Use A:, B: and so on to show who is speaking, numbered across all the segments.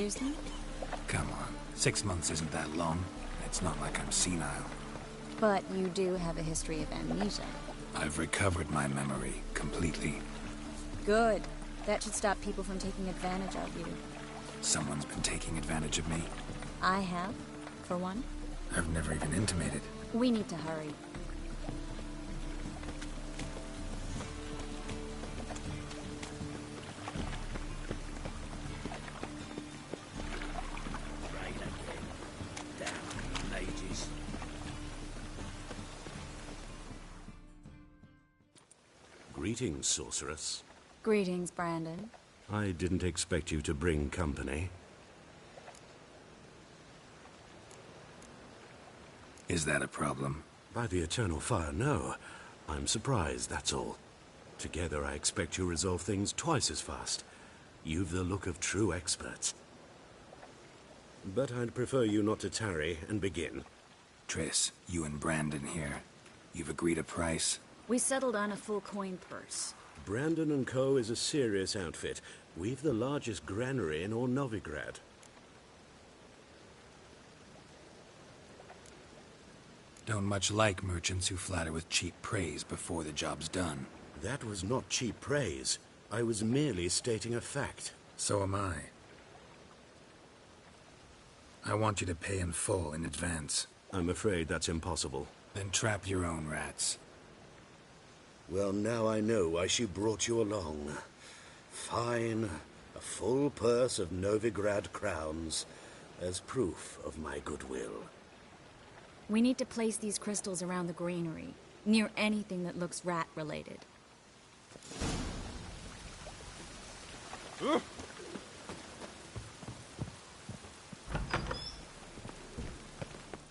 A: Seriously?
B: Come on, 6 months isn't that long. It's not like I'm senile.
A: But you do have a history of amnesia.
B: I've recovered my memory completely.
A: Good. That should stop people from taking advantage of you.
B: Someone's been taking advantage of me.
A: I have, for one.
B: I've never even intimated.
A: We need to hurry.
C: Rain again. Damn mages.
D: Greetings, sorceress.
A: Greetings, Brandon.
D: I didn't expect you to bring company.
B: Is that a problem?
D: By the eternal fire, no. I'm surprised, that's all. Together, I expect you resolve things twice as fast. You've the look of true experts. But I'd prefer you not to tarry and begin.
B: Triss, you and Brandon here. You've agreed a price?
A: We settled on a full coin purse.
D: Brandon & Co. is a serious outfit. We've the largest granary in all Novigrad.
B: Don't much like merchants who flatter with cheap praise before the job's done.
D: That was not cheap praise. I was merely stating a fact.
B: So am I. I want you to pay in full in advance.
D: I'm afraid that's impossible.
B: Then trap your own rats.
D: Well, now I know why she brought you along. Fine. A full purse of Novigrad crowns as proof of my goodwill.
A: We need to place these crystals around the granary, near anything that looks rat-related.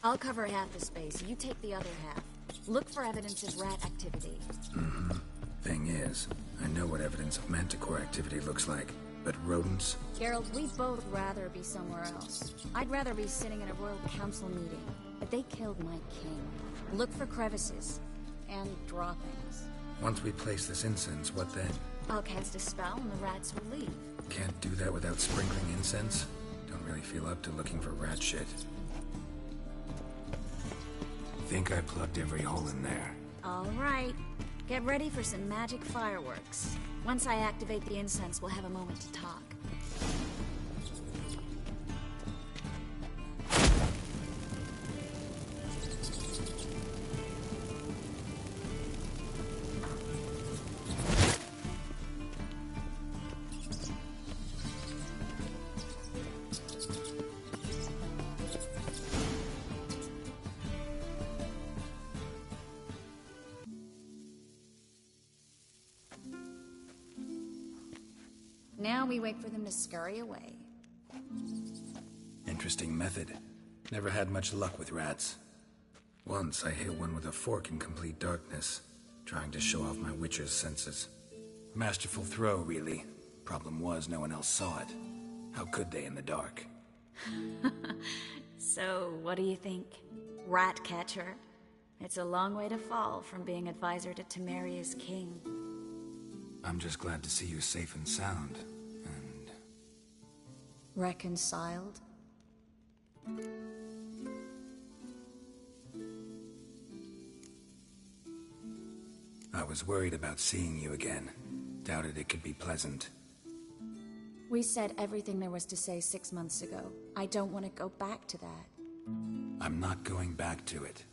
A: I'll cover half the space, you take the other half. Look for evidence of rat activity.
B: Thing is, I know what evidence of manticore activity looks like, but rodents?
A: Geralt, we'd both rather be somewhere else. I'd rather be sitting in a royal council meeting, but they killed my king. Look for crevices, and droppings.
B: Once we place this incense, what then?
A: I'll cast a spell and the rats will leave.
B: Can't do that without sprinkling incense? Don't really feel up to looking for rat shit. Think I plugged every hole in there.
A: All right. Get ready for some magic fireworks. Once I activate the incense, we'll have a moment to talk. Now we wait for them to scurry away.
B: Interesting method. Never had much luck with rats. Once I hit one with a fork in complete darkness, trying to show off my witcher's senses. Masterful throw, really. Problem was, no one else saw it. How could they in the dark?
A: So, what do you think? Rat catcher? It's a long way to fall from being advisor to Temeria's king.
B: I'm just glad to see you safe and sound. And
A: Reconciled?
B: I was worried about seeing you again. Doubted it could be pleasant.
A: We said everything there was to say 6 months ago. I don't want to go back to that.
B: I'm not going back to it.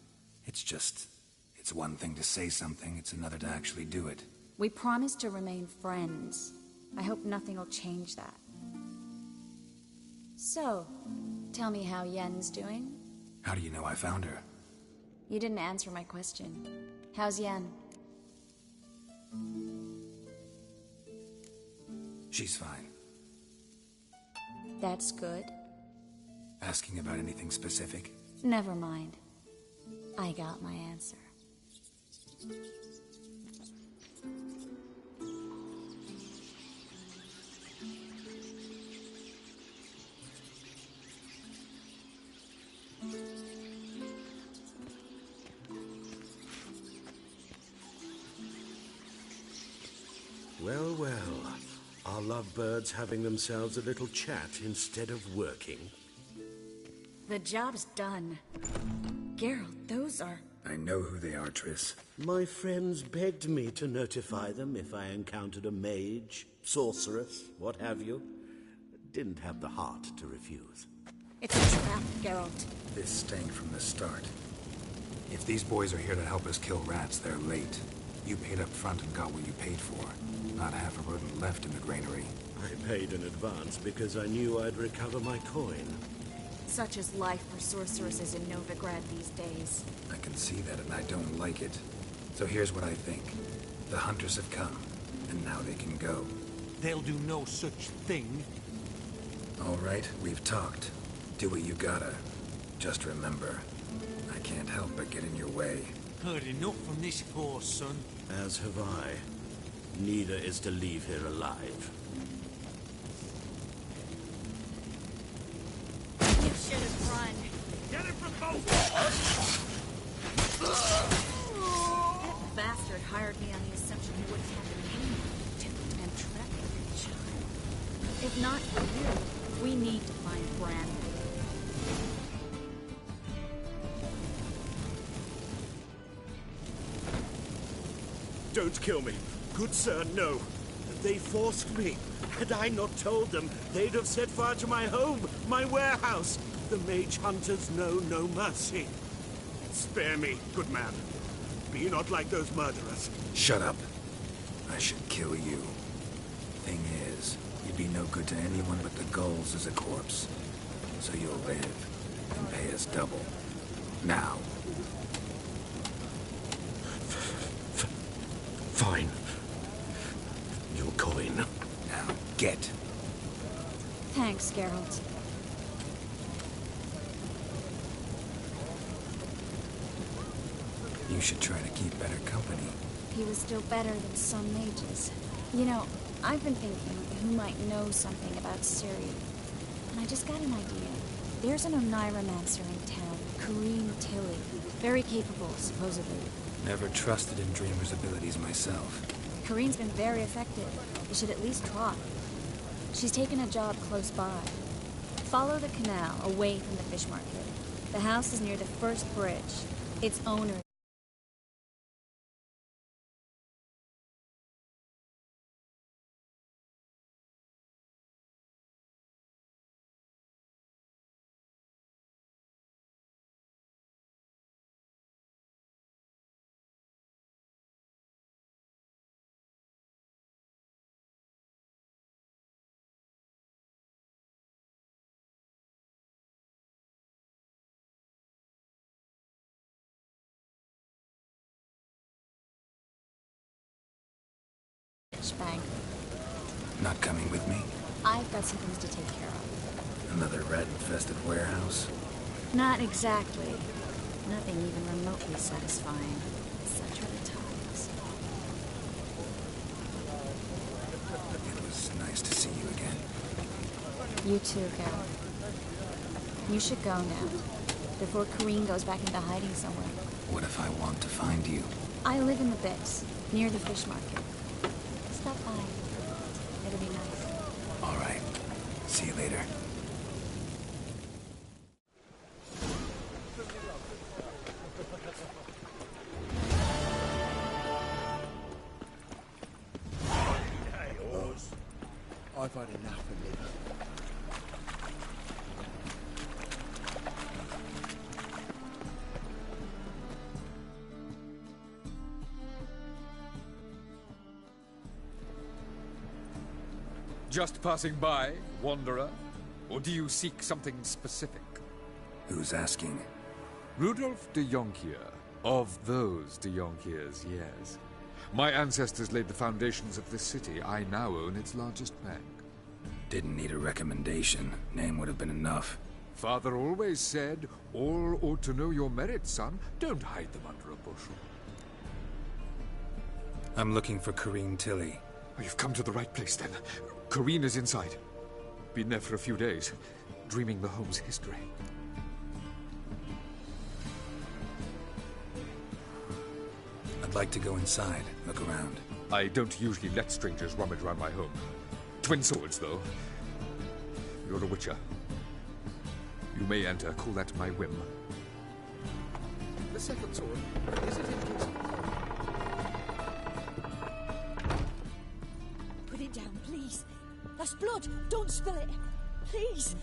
B: It's one thing to say something, it's another to actually do it.
A: We promised to remain friends. I hope nothing will change that. So, tell me how Yen's doing?
B: How do you know I found her?
A: You didn't answer my question. How's Yen?
B: She's fine.
A: That's good.
B: Asking about anything specific?
A: Never mind. I got my answer.
D: Well, well. Are lovebirds having themselves a little chat instead of working?
A: The job's done. Geralt, those are...
B: I know who they are, Triss.
D: My friends begged me to notify them if I encountered a mage, sorceress, what have you. Didn't have the heart to refuse.
A: It's a trap, Geralt.
B: This stank from the start. If these boys are here to help us kill rats, they're late. You paid up front and got what you paid for. Not half a rodent left in the granary.
D: I paid in advance because I knew I'd recover my coin.
A: Such is life for sorceresses in Novigrad these days.
B: I can see that and I don't like it. So here's what I think. The hunters have come, and now they can go.
C: They'll do no such thing.
B: All right, we've talked. Do what you gotta. Just remember, I can't help but get in your way.
C: Heard enough from this horse, son.
D: As have I. Neither is to leave here alive.
A: You should have run.
C: Get him from both!
A: That bastard hired me on the assumption he wouldn't have to pay me to and trap every child. If not for you, we need to find Bran.
D: Don't kill me. Good sir, no. They forced me. Had I not told them, they'd have set fire to my home, my warehouse. The mage hunters know no mercy. Spare me, good man. Be not like those murderers.
B: Shut up. I should kill you. Thing is, you'd be no good to anyone but the gulls as a corpse. So you'll live, and pay us double. Now.
D: Fine. Your coin.
B: Now, get.
A: Thanks, Geralt.
B: You should try to keep better company.
A: He was still better than some mages. You know, I've been thinking who might know something about Ciri. And I just got an idea. There's an Oneiromancer in town, Corrine Tilly. Very capable, supposedly.
B: Never trusted in Dreamer's abilities myself.
A: Corrine's been very effective. You should at least try. She's taken a job close by. Follow the canal away from the fish market. The house is near the first bridge. Its owner... bank.
B: Not coming with me?
A: I've got some things to take care of.
B: Another rat-infested warehouse?
A: Not exactly. Nothing even remotely satisfying. Such are the times.
B: It was nice to see you again.
A: You too, Geralt. You should go now, before Corrine goes back into hiding somewhere.
B: What if I want to find you?
A: I live in the Bix, near the fish market. Stop by. It'll be nice.
B: All right. See you later.
E: I've had enough of living.
F: Just passing by, wanderer? Or do you seek something specific?
B: Who's asking?
F: Rudolf de Jonkier. Of those de Jonkiers, yes. My ancestors laid the foundations of this city. I now own its largest bank.
B: Didn't need a recommendation. Name would have been enough.
F: Father always said, all ought to know your merits, son. Don't hide them under a bushel.
B: I'm looking for Corrine Tilly.
F: Oh, you've come to the right place, then. Corrine is inside. Been there for a few days, dreaming the home's history.
B: I'd like to go inside, look around.
F: I don't usually let strangers rummage around my home. Twin swords, though. You're a witcher. You may enter. Call that my whim.
E: The second sword, is it in case...
G: Put it down, please. That's blood. Don't spill it. Please.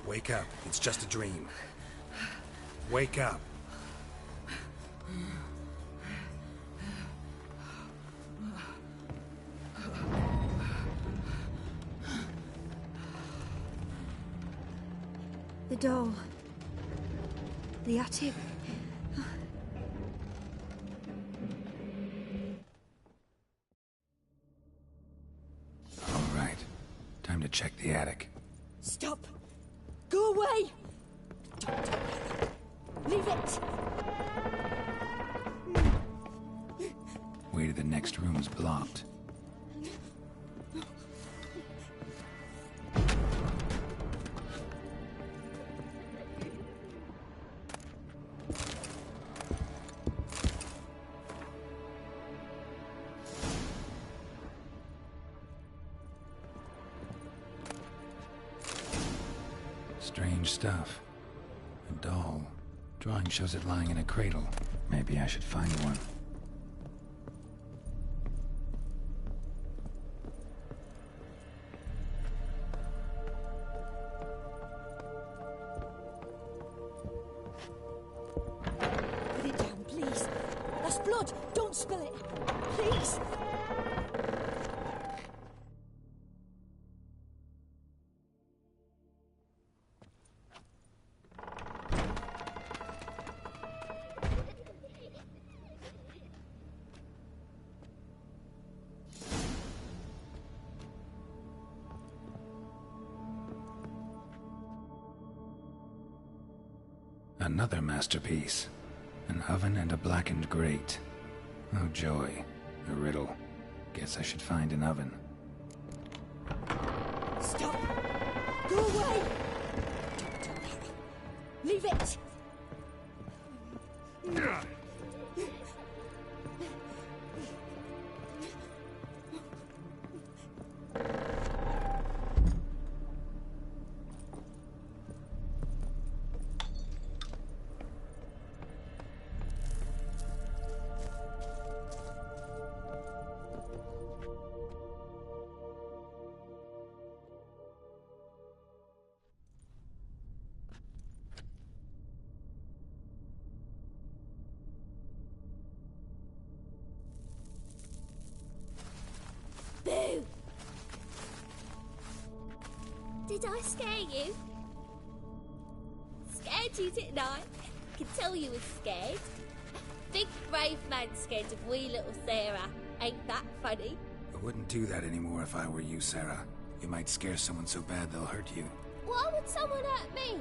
B: Wake up. It's just a dream. Wake up.
G: The doll. The attic.
B: All right. Time to check the attic.
G: Stop. Go away. Don't do it. Leave it.
B: Way to the next room is blocked. Strange stuff. A doll. Drawing shows it lying in a cradle. Maybe I should find one.
G: Put it down, please. That's blood. Don't spill it. Please.
B: Another masterpiece. An oven and a blackened grate. Oh joy. A riddle. Guess I should find an oven.
G: Stop. Go away. Don't do that. Leave it.
H: Boo! Did I scare you? Scared you, didn't I? Can tell you was scared. Big brave man scared of wee little Sarah. Ain't that funny?
B: I wouldn't do that anymore if I were you, Sarah. You might scare someone so bad they'll hurt you.
H: Why would someone hurt me?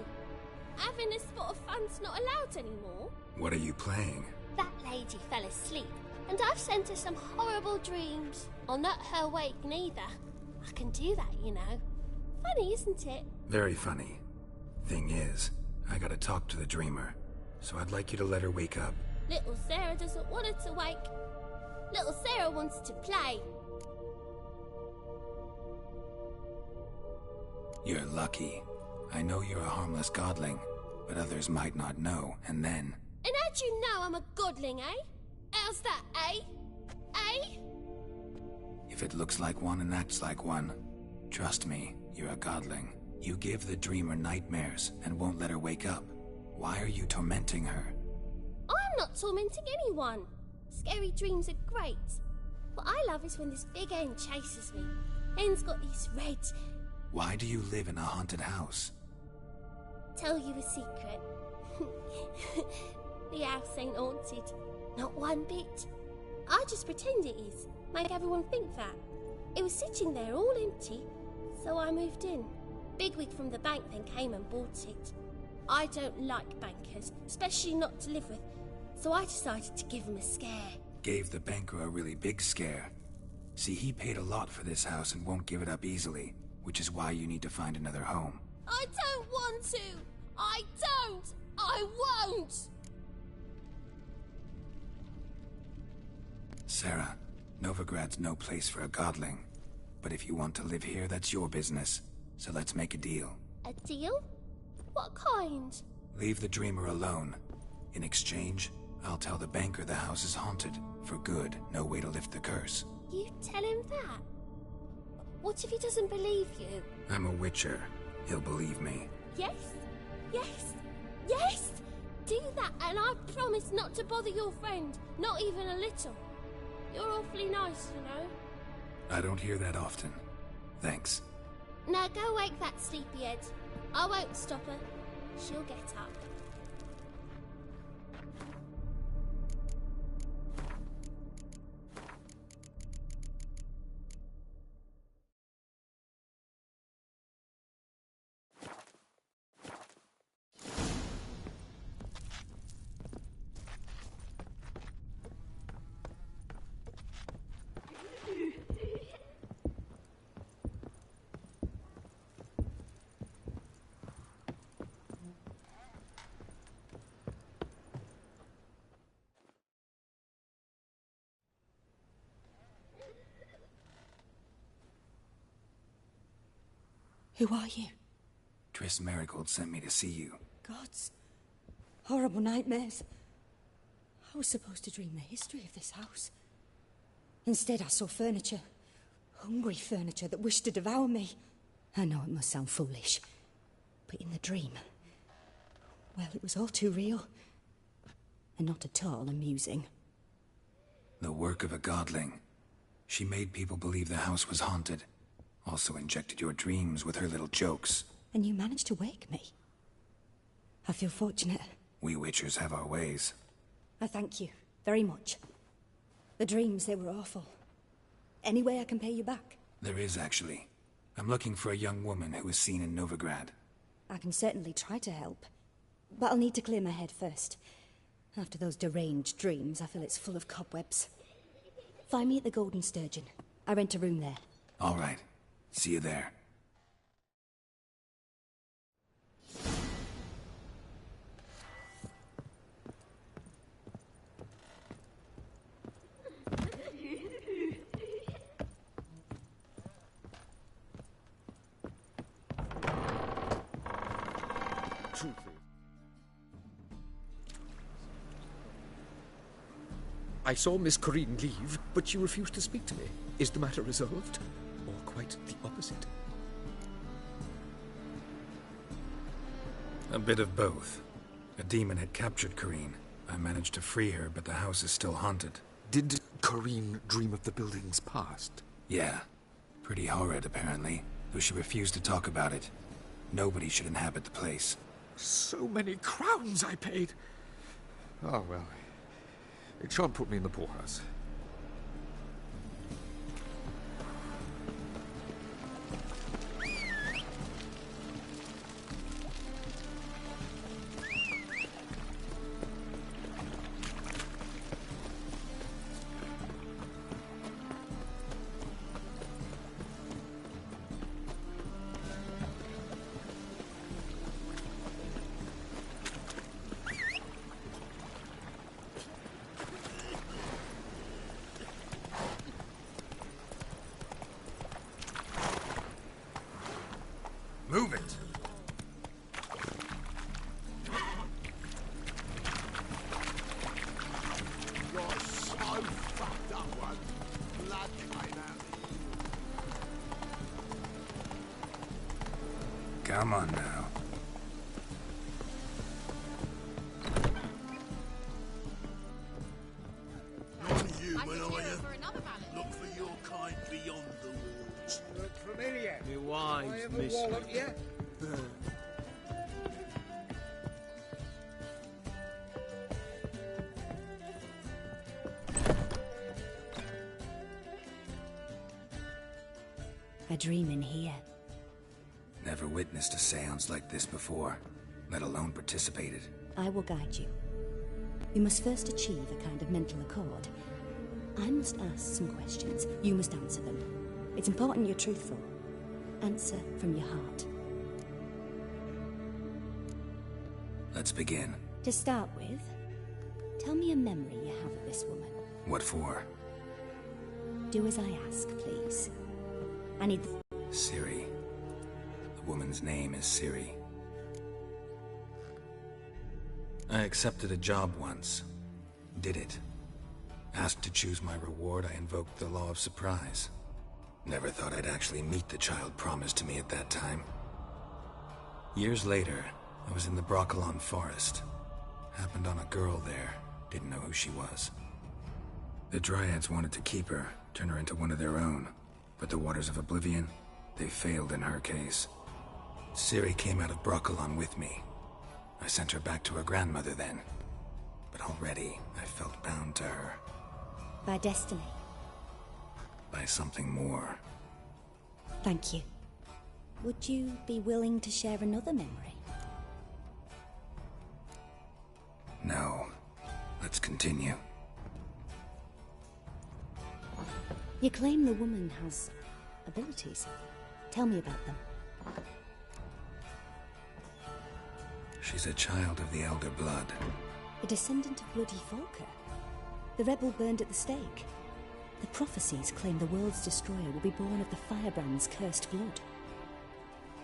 H: Having a spot of fun's not allowed anymore.
B: What are you playing?
H: That lady fell asleep, and I've sent her some horrible dreams. I'll not her wake neither. I can do that, you know. Funny, isn't it?
B: Very funny. Thing is, I gotta talk to the dreamer, so I'd like you to let her wake up.
H: Little Sarah doesn't want her to wake. Little Sarah wants to play.
B: You're lucky. I know you're a harmless godling, but others might not know, and then...
H: And how'd you know I'm a godling, eh? How's that, eh? Eh?
B: If it looks like one and acts like one, trust me, you're a godling. You give the dreamer nightmares and won't let her wake up. Why are you tormenting her?
H: I'm not tormenting anyone. Scary dreams are great. What I love is when this big hen chases me. Hen's got these red...
B: Why do you live in a haunted house?
H: Tell you a secret. The house ain't haunted. Not one bit. I just pretend it is. make everyone think that. It was sitting there all empty, so I moved in. Bigwig from the bank then came and bought it. I don't like bankers, especially not to live with, so I decided to give him a scare.
B: Gave the banker a really big scare. See, he paid a lot for this house and won't give it up easily, which is why you need to find another home.
H: I don't want to! I don't! I won't!
B: Sarah, Novigrad's no place for a godling. But if you want to live here, that's your business. So let's make a deal.
H: A deal? What kind?
B: Leave the dreamer alone. In exchange, I'll tell the banker the house is haunted. For good, no way to lift the curse.
H: You tell him that? What if he doesn't believe you?
B: I'm a witcher. He'll believe me.
H: Yes? Yes? Yes! Do that, and I promise not to bother your friend. Not even a little. You're awfully nice, you know.
B: I don't hear that often. Thanks.
H: Now go wake that sleepyhead. I won't stop her. She'll get up.
G: Who are you?
B: Triss Merigold sent me to see you.
G: Gods. Horrible nightmares. I was supposed to dream the history of this house. Instead, I saw furniture. Hungry furniture that wished to devour me. I know it must sound foolish, but in the dream, well, it was all too real. And not at all amusing.
B: The work of a godling. She made people believe the house was haunted. Also injected your dreams with her little jokes.
G: And you managed to wake me. I feel fortunate.
B: We witchers have our ways.
G: I thank you very much. The dreams, they were awful. Any way I can pay you back?
B: There is, actually. I'm looking for a young woman who was seen in Novigrad.
G: I can certainly try to help. But I'll need to clear my head first. After those deranged dreams, I feel it's full of cobwebs. Find me at the Golden Sturgeon. I rent a room there.
B: All right. See you there.
E: I saw Miss Corinne leave, but she refused to speak to me. Is the matter resolved? Or quite the opposite?
B: A bit of both. A demon had captured Corinne. I managed to free her, but the house is still haunted.
E: Did Corinne dream of the building's past?
B: Yeah. Pretty horrid, apparently, though she refused to talk about it. Nobody should inhabit the place.
E: So many crowns I paid! Oh, well. It shan't put me in the poorhouse.
B: Move it!
I: You're so fucked up, one. Blood came out.
B: Come on now.
I: Not human, are you? Look for your kind beyond the walls.
C: Look familiar. Me wives, miss.
G: dreaming here.
B: Never witnessed a seance like this before, let alone participated.
G: I will guide you. You must first achieve a kind of mental accord. I must ask some questions. You must answer them. It's important you're truthful. Answer from your heart.
B: Let's begin.
G: To start with, tell me a memory you have of this woman.
B: What for?
G: Do as I ask, please. I need...
B: Ciri. The woman's name is Ciri. I accepted a job once. Did it. Asked to choose my reward, I invoked the law of surprise. Never thought I'd actually meet the child promised to me at that time. Years later, I was in the Brokilon Forest. Happened on a girl there. Didn't know who she was. The Dryads wanted to keep her, turn her into one of their own. But the Waters of Oblivion, they failed in her case. Ciri came out of Brokilon with me. I sent her back to her grandmother then. But already, I felt bound to her.
G: By destiny.
B: By something more.
G: Thank you. Would you be willing to share another memory?
B: No. Let's continue.
G: You claim the woman has abilities. Tell me about them.
B: She's a child of the Elder Blood.
G: A descendant of Bloody Volker. The rebel burned at the stake. The prophecies claim the world's destroyer will be born of the Firebrand's cursed blood.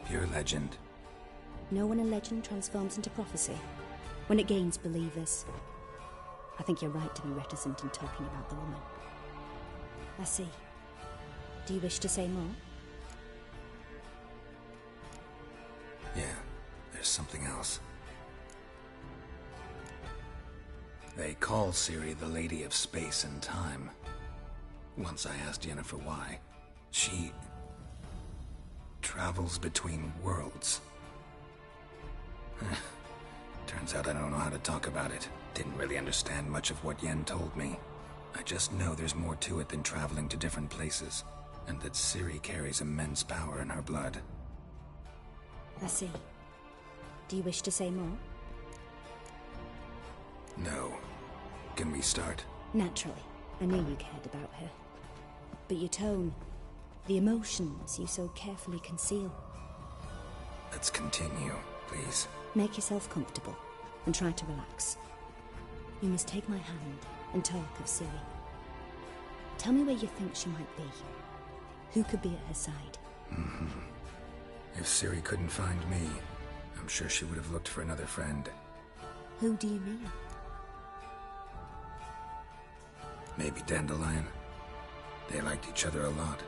B: Pure legend.
G: Know when a legend transforms into prophecy? When it gains believers. I think you're right to be reticent in talking about the woman. I see. Do you wish to say more?
B: Yeah, there's something else. They call Ciri the Lady of Space and Time. Once I asked Yennefer why. She... travels between worlds. Turns out I don't know how to talk about it. Didn't really understand much of what Yen told me. I just know there's more to it than traveling to different places, and that Ciri carries immense power in her blood.
G: I see. Do you wish to say more?
B: No. Can we start?
G: Naturally. I knew you cared about her. But your tone, the emotions you so carefully conceal.
B: Let's continue, please.
G: Make yourself comfortable and try to relax. You must take my hand and talk of Ciri. Tell me where you think she might be. Who could be at her side?
B: If Ciri couldn't find me, I'm sure she would have looked for another friend.
G: Who do you mean?
B: Maybe Dandelion. They liked each other a lot.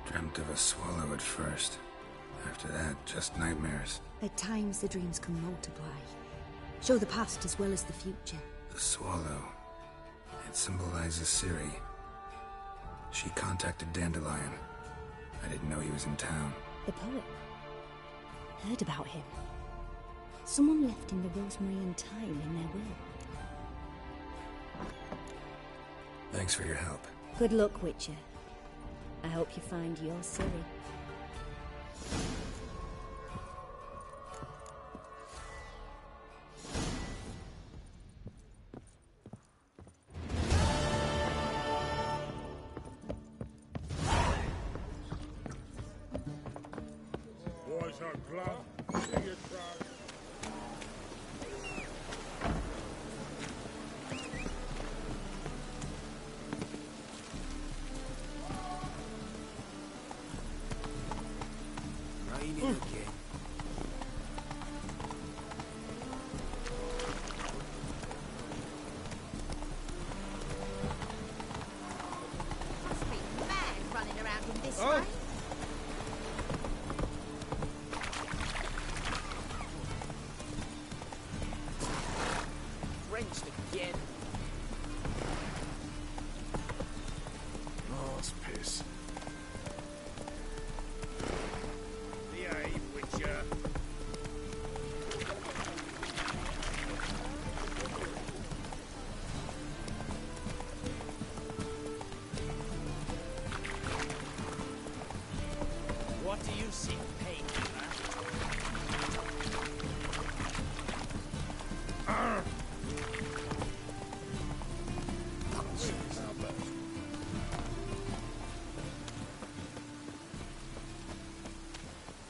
B: Dreamt of a swallow at first. After that, just nightmares.
G: At times the dreams can multiply. Show the past as well as the future.
B: The swallow. It symbolizes Ciri. She contacted Dandelion. I didn't know he was in town.
G: The poet. Heard about him. Someone left him the rosemary and thyme in their will.
B: Thanks for your help.
G: Good luck, Witcher.
J: I hope you find your Ciri.
I: Boys are glad. See you try.
B: Raining again.
K: Must be mad running around in this
C: Oh.
K: rain.
C: Drenched again.
I: Oh, it's piss. Behave, Witcher.
C: What do you seek pain for?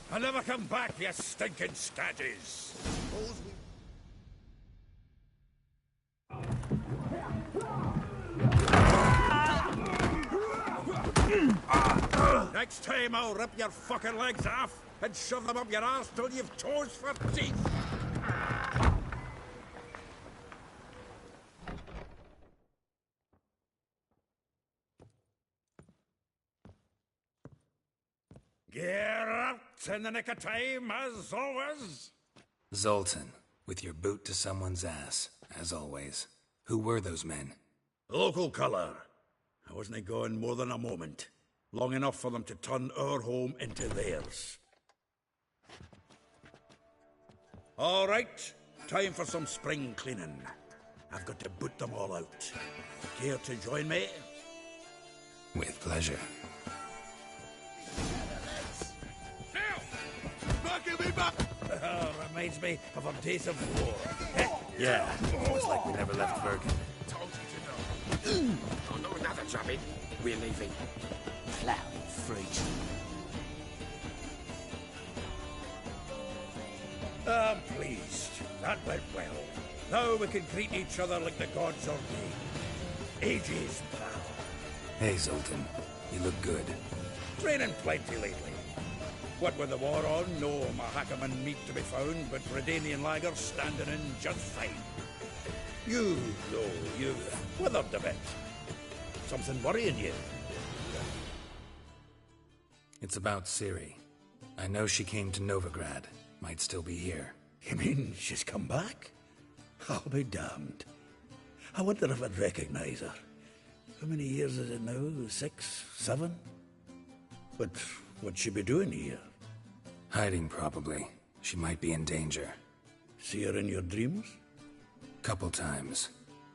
I: I'll never come back, you stinking scadges. Next time I'll rip your fucking legs off and shove them up your arse till you've toes for teeth. Get out in the nick of time, as always.
B: Zoltan, with your boot to someone's ass, as always. Who were those men?
I: Local colour. I wasn't gone more than a moment. Long enough for them to turn our home into theirs. All right, time for some spring cleaning. I've got to boot them all out. Care to join me?
B: With pleasure.
I: Reminds me of our days of war.
B: Yeah, almost like we never left Bergen.
I: Told you to know.
E: Oh, no, another job in. We're leaving.
C: Cloud freak.
I: I'm pleased. That went well. Now we can greet each other like the gods ordained. Ages, pal.
B: Hey, Zoltan. You look good.
I: Training plenty lately. What with the war on, no Mahakaman meat to be found, but Redanian lagers standing in just fine. You, though, you've withered a bit. Something worrying you?
B: It's about Ciri. I know she came to Novigrad. Might still be here.
I: You mean she's come back? I'll be damned. I wonder if I'd recognize her. How many years is it now? 6, 7? But what'd she be doing here?
B: Hiding, probably. She might be in danger.
I: See her in your dreams?
B: Couple times.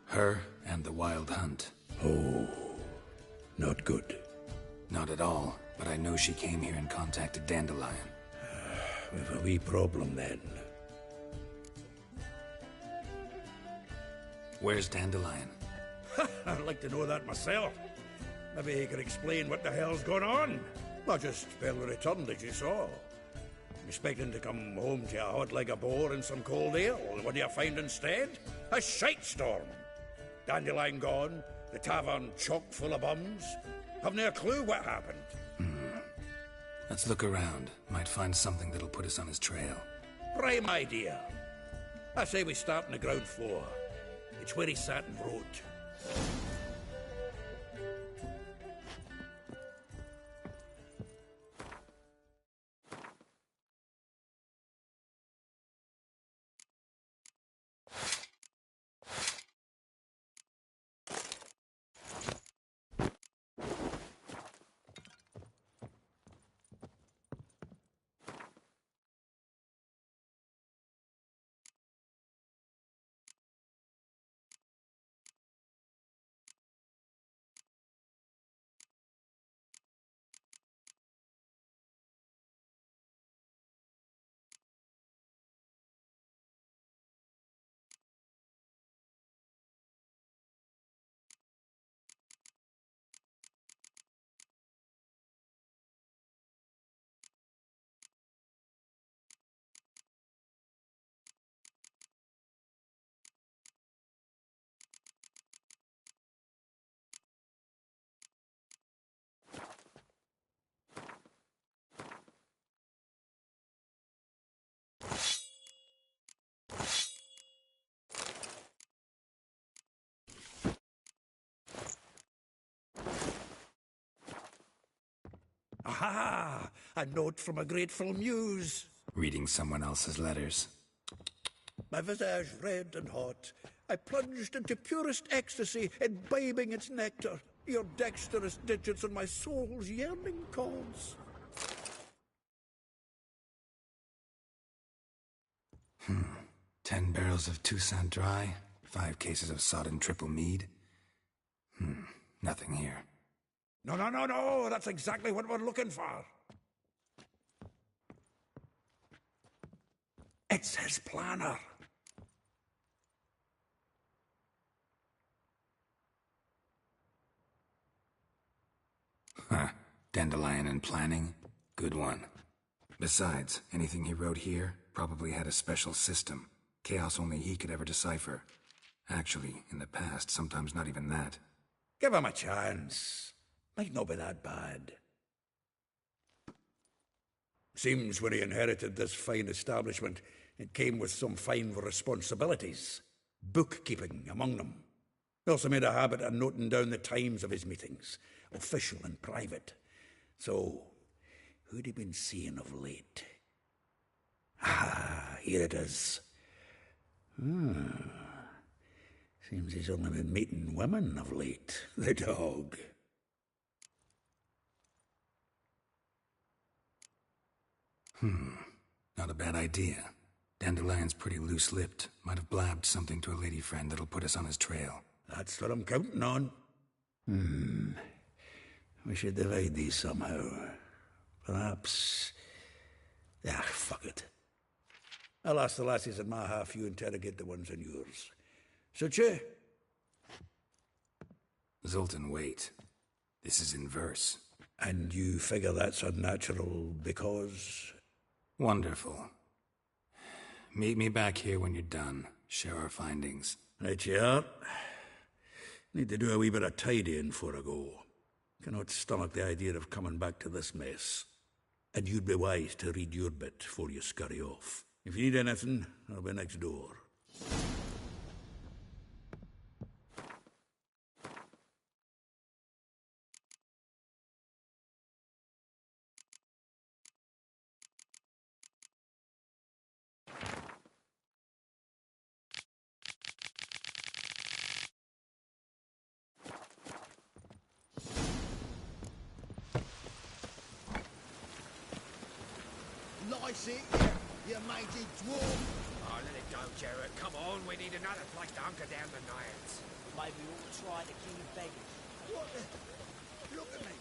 B: Her and the Wild Hunt.
I: Oh, not good.
B: Not at all, but I know she came here and contacted Dandelion.
I: We've a wee problem then.
B: Where's Dandelion?
I: I'd like to know that myself. Maybe he could explain what the hell's going on. Not just barely returned, as you saw. Expecting to come home to a hot leg of boar and some cold ale. What do you find instead? A shite storm. Dandelion gone, the tavern chock full of bums. Haven't a clue what happened.
B: Let's look around. Might find something that'll put us on his trail.
I: Prime idea. I say we start on the ground floor. It's where he sat and wrote. Aha! A note from a grateful muse.
B: Reading someone else's letters.
I: My visage red and hot, I plunged into purest ecstasy, imbibing its nectar. Your dexterous digits on my soul's yearning chords.
B: 10 barrels of Toussaint Dry, 5 cases of sodden triple mead. Nothing here.
I: No, that's exactly what we're looking for. It's his planner.
B: Huh. Dandelion and planning? Good one. Besides, anything he wrote here probably had a special system. Chaos only he could ever decipher. Actually, in the past, sometimes not even that.
I: Give him a chance. Might not be that bad. Seems when he inherited this fine establishment, it came with some fine responsibilities. Bookkeeping among them. He also made a habit of noting down the times of his meetings, official and private. So, who'd he been seeing of late? Ah, here it is. Seems he's only been meeting women of late. The dog.
B: Not a bad idea. Dandelion's pretty loose-lipped. Might have blabbed something to a lady friend that'll put us on his trail.
I: That's what I'm counting on. We should divide these somehow. Perhaps... fuck it. I'll ask the lassies in my half, you interrogate the ones in yours. Suit you?
B: Zoltan, wait. This is in verse.
I: And you figure that's unnatural because...
B: Wonderful. Meet me back here when you're done. Share our findings.
I: Right you are. Need to do a wee bit of tidying before I go. Cannot stomach the idea of coming back to this mess. And you'd be wise to read your bit before you scurry off. If you need anything, I'll be next door.
C: Lice it, you matey dwarf.
E: Oh, let it go, Jarrett. Come on, we need another place to hunker down the nights.
C: Maybe we ought to try the King of Beggars. What the... Look at me.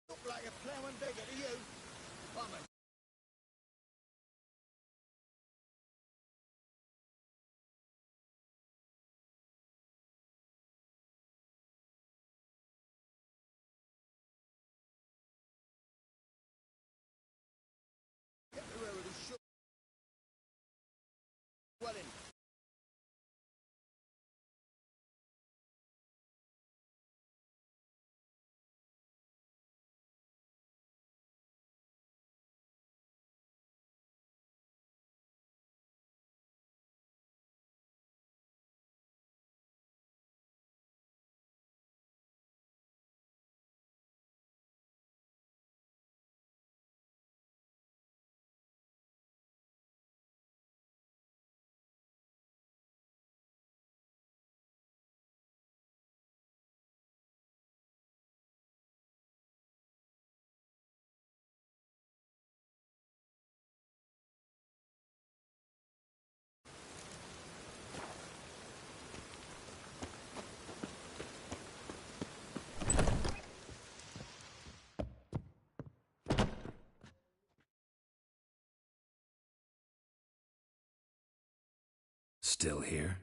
C: Look like a ploughing beggar to you. I'm a... Get the road of shook. Well in.
B: Still here?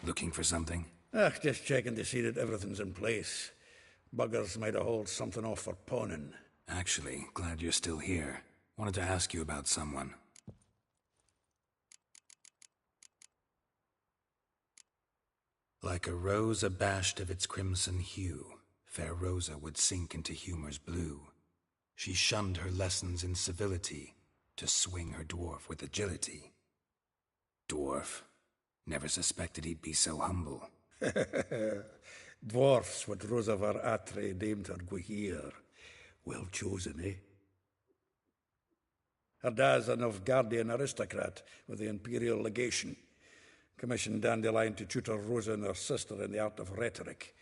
B: Looking for something?
I: Just checking to see that everything's in place. Buggers might have hauled something off for pawning.
B: Actually, glad you're still here. Wanted to ask you about someone. Like a rose abashed of its crimson hue, fair Rosa would sink into humor's blue. She shunned her lessons in civility, to swing her dwarf with agility. Dwarf. Never suspected he'd be so humble.
I: Dwarfs what Rosa var Atre named her Guihir. Well chosen, eh? Her dad's a Novgardian aristocrat with the Imperial Legation. Commissioned Dandelion to tutor Rosa and her sister in the art of rhetoric.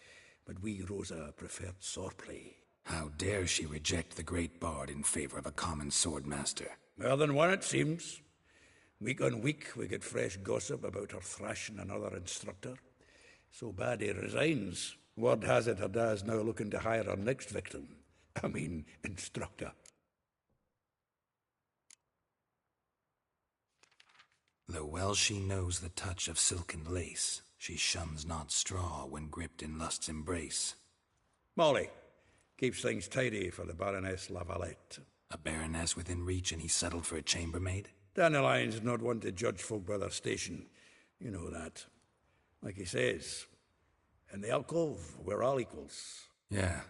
I: But we, Rosa, preferred swordplay.
B: How dare she reject the great bard in favor of a common swordmaster?
I: More than one, it seems. Week on week, we get fresh gossip about her thrashing another instructor. So bad he resigns. Word has it her dad's now looking to hire her next victim. I mean, instructor.
B: Though well she knows the touch of silken lace, she shuns not straw when gripped in lust's embrace.
I: Molly keeps things tidy for the Baroness Lavalette.
B: A baroness within reach, and he settled for a chambermaid?
I: Dandelion's not one to judge folk by their station. You know that. Like he says, in the alcove, we're all equals.
B: Yeah.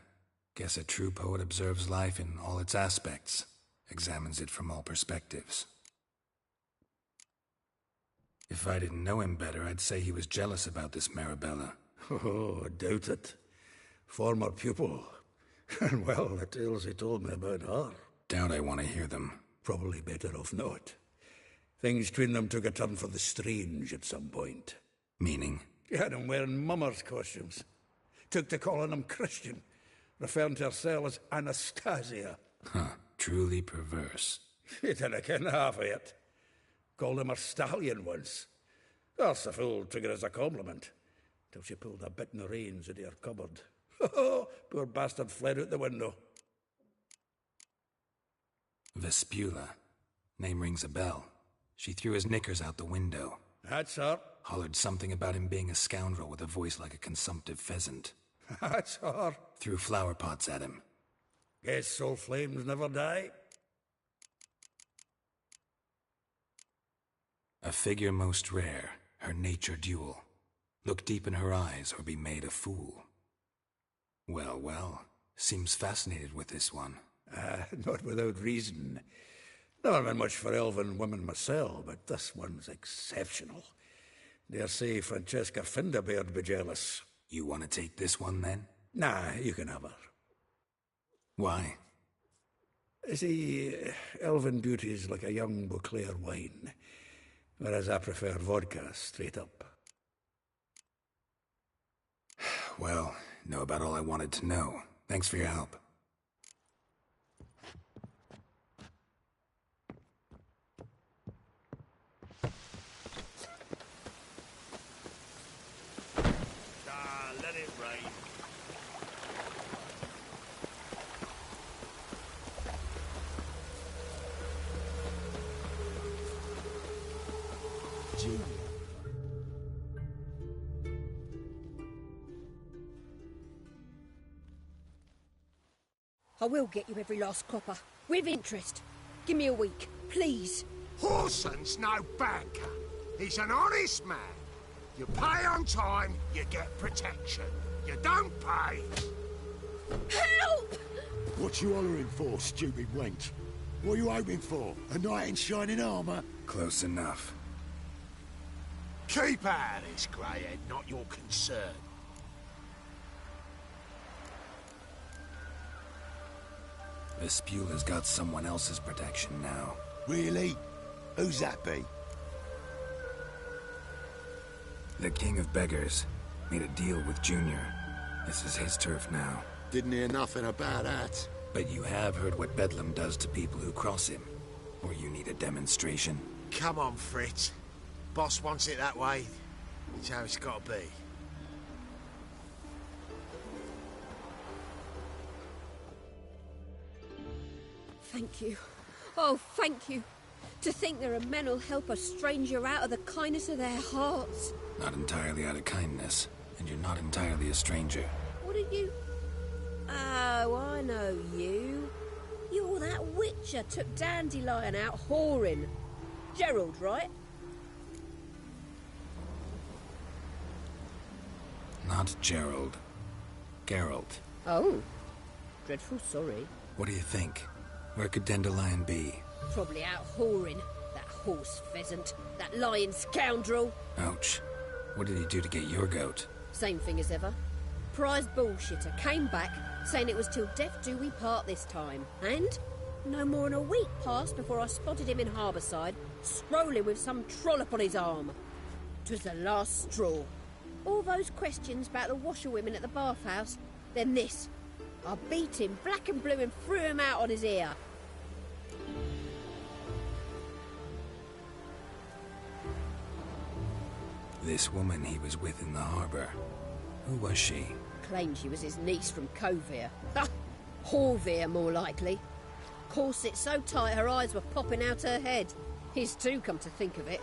B: Guess a true poet observes life in all its aspects, examines it from all perspectives. If I didn't know him better, I'd say he was jealous about this Marabella.
I: Oh, I doubt it. Former pupil. And well, the tales he told me about her.
B: Doubt I want to hear them.
I: Probably better off not. Things between them took a turn for the strange at some point.
B: Meaning?
I: She had him wearing mummers' costumes. Took to calling him Christian, referring to herself as Anastasia.
B: Huh, truly perverse.
I: He didn't ken half of it. Called him her stallion once. That's a fool took it as a compliment, till she pulled a bit in the reins into her cupboard. Poor bastard fled out the window.
B: Vespula. Name rings a bell. She threw his knickers out the window.
I: That's her.
B: Hollered something about him being a scoundrel with a voice like a consumptive pheasant.
I: That's her.
B: Threw flower pots at him.
I: Guess soul flames never die.
B: A figure most rare, her nature dual. Look deep in her eyes or be made a fool. Well, well, seems fascinated with this one.
I: Not without reason. Never been much for elven women myself, but this one's exceptional. Dare say Francesca Findabair'd be jealous.
B: You want to take this one, then?
I: Nah, you can have her.
B: Why?
I: See, elven beauty's like a young Beauclair wine, whereas I prefer vodka straight up.
B: Well, know about all I wanted to know. Thanks for your help.
C: Let it rain.
G: I will get you every last copper, with interest. Give me a week, please.
J: Horson's no banker. He's an honest man. You pay on time, you get protection. You don't pay...
G: Help!
L: What you hollering for, stupid wench? What are you hoping for? A knight in shining armour?
B: Close enough.
J: Keep out of this, greyhead, not your concern.
B: Vespula's got someone else's protection now.
L: Really? Who's that be?
B: The King of Beggars made a deal with Junior. This is his turf now.
L: Didn't hear nothing about that.
B: But you have heard what Bedlam does to people who cross him. Or you need a demonstration?
J: Come on, Fritz. Boss wants it that way. It's how it's got to be.
G: Thank you. Oh, thank you. To think there are men who'll help a stranger out of the kindness of their hearts.
B: Not entirely out of kindness, and you're not entirely a stranger.
H: What are you... Oh, I know you. You're that witcher took Dandelion out whoring. Gerald, right?
B: Not Gerald. Geralt.
M: Oh. Dreadful sorry.
B: What do you think? Where could Dandelion be?
M: Probably out whoring. That horse pheasant. That lying scoundrel.
B: Ouch. What did he do to get your goat?
M: Same thing as ever. Prize bullshitter came back, saying it was till death do we part this time. And no more than a week passed before I spotted him in Harbourside, strolling with some trollop on his arm. 'Twas the last straw. All those questions about the washerwomen at the bathhouse, then this. I beat him black and blue and threw him out on his ear.
B: This woman he was with in the harbour. Who was she?
M: Claimed she was his niece from Kovir. Ha! Horvir, more likely. Corset so tight her eyes were popping out her head. His too, come to think of it.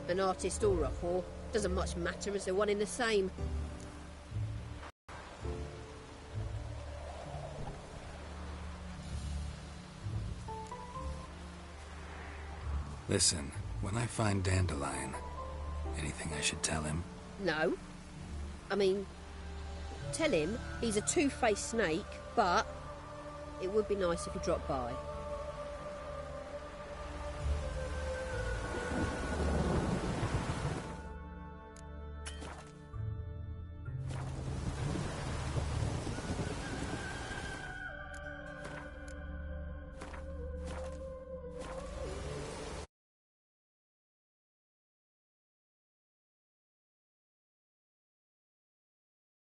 M: An artist or a whore. Doesn't much matter as they're one in the same.
B: Listen, when I find Dandelion, anything I should tell him?
M: No. I mean, tell him he's a two-faced snake, but it would be nice if he dropped by.